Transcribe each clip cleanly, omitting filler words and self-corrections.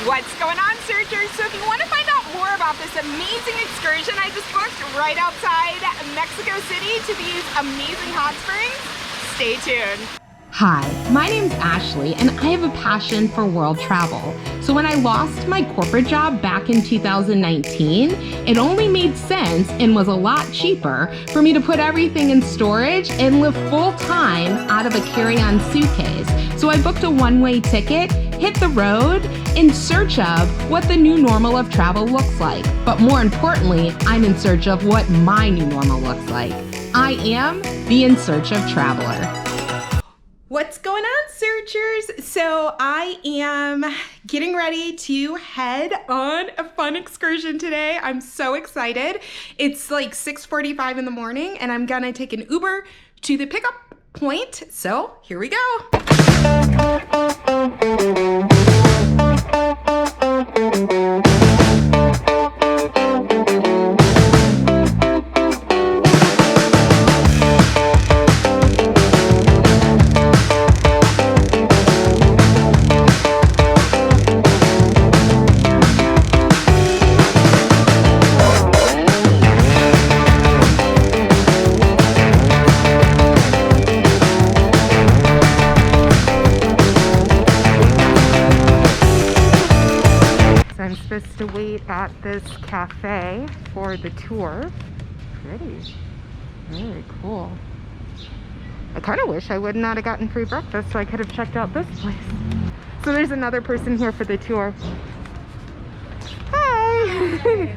What's going on, searchers? So if you want to find out more about this amazing excursion I just booked right outside Mexico City to these amazing hot springs, stay tuned. Hi, my name's Ashley and I have a passion for world travel. So when I lost my corporate job back in 2019, it only made sense and was a lot cheaper for me to put everything in storage and live full time out of a carry-on suitcase. So I booked a one-way ticket, hit the road in search of what the new normal of travel looks like. But more importantly, I'm in search of what my new normal looks like. I am the In Search of Traveler. What's going on, searchers? So I am getting ready to head on a fun excursion today. I'm so excited. It's like 6:45 in the morning and I'm gonna take an Uber to the pickup point. So here we go. I'm supposed to wait at this cafe for the tour. Pretty. Very cool. I kind of wish I would not have gotten free breakfast so I could have checked out this place. So there's another person here for the tour. Hi!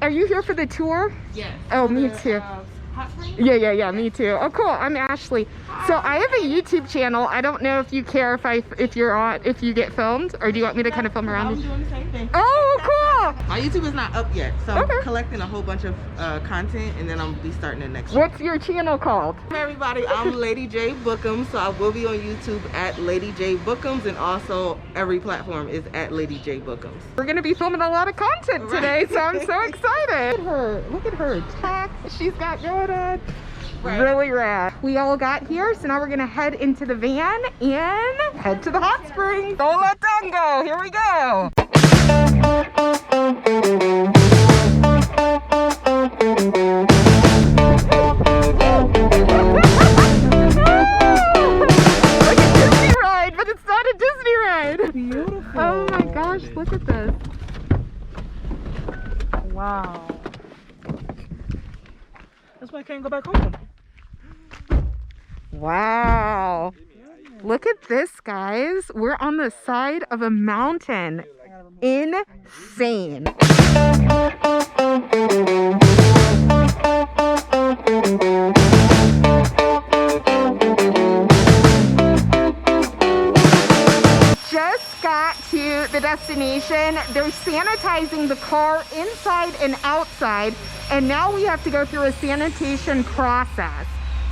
Are you here for the tour? Yes. Oh, me too. Hot springs? Yeah, me too. Oh, cool. I'm Ashley. So I have a YouTube channel. I don't know if you care if you get filmed, or do you want me to kind of film around? I'm doing the same thing. Oh, cool. My YouTube is not up yet, so Okay. I'm collecting a whole bunch of content, and then I'm gonna be starting it next week. What's your channel called? Hey everybody, I'm Lady J Bookums, so I will be on YouTube at Lady J Bookums, and also every platform is at Lady J Bookums. We're gonna be filming a lot of content today, so I'm so excited. Look at her tack she's got going on. Right. Really rad. We all got here, so now we're gonna head into the van and head to the hot springs. TOLANTONGO, here we go. Like a Disney ride, but it's not a Disney ride. Beautiful. Oh my gosh, look at this. Wow. That's why I can't go back home. Wow. Look at this, guys. We're on the side of a mountain. Insane. Just got to the destination. They're sanitizing the car inside and outside, and now we have to go through a sanitation process.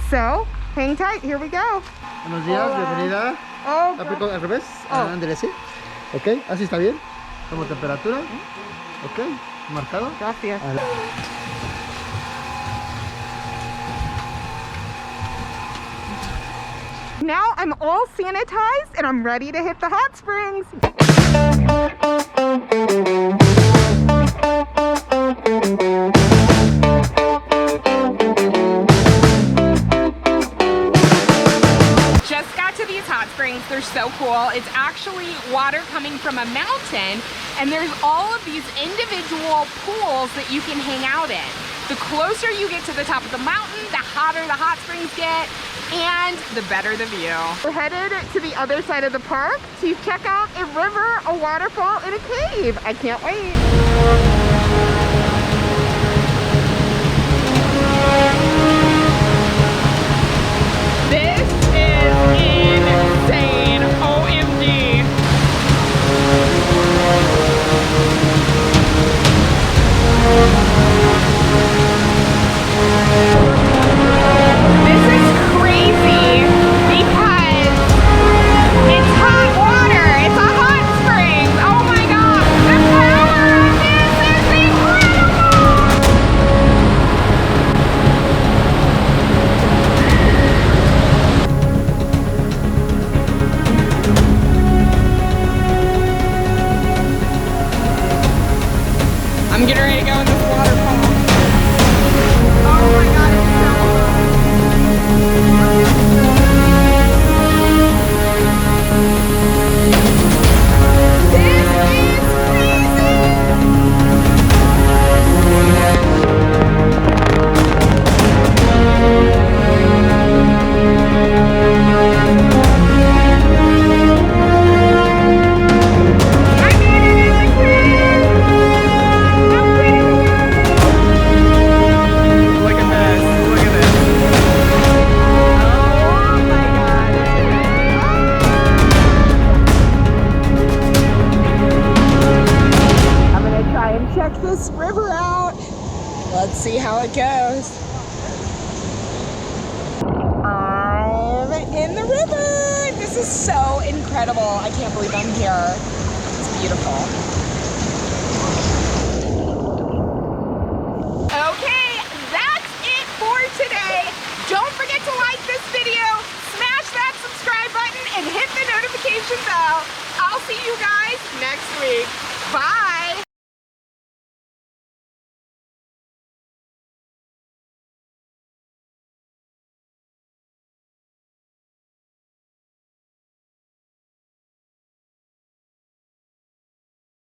So, hang tight, here we go. Buenos días, bienvenida. Oh, Aplico al revés, Oh. enderece. Ok, así está bien. Tomo temperatura. Ok, marcado. gracias. Now I'm all sanitized and I'm ready to hit the hot springs. Just got to these hot springs. They're so cool. It's actually water coming from a mountain, and there's all of these individual pools that you can hang out in. The closer you get to the top of the mountain, the hotter the hot springs get, and the better the view. We're headed to the other side of the park to check out a river, a waterfall, and a cave. I can't wait. This is insane. OMG. This is crazy because it's hot water. It's a hot spring. Oh my god. The power of this is incredible. I'm getting ready to go in this waterfall. Oh my god, it's so this river out. Let's see how it goes. I'm in the river. This is so incredible. I can't believe I'm here. It's beautiful. Okay, that's it for today. Don't forget to like this video, smash that subscribe button, and hit the notification bell. I'll see you guys next week.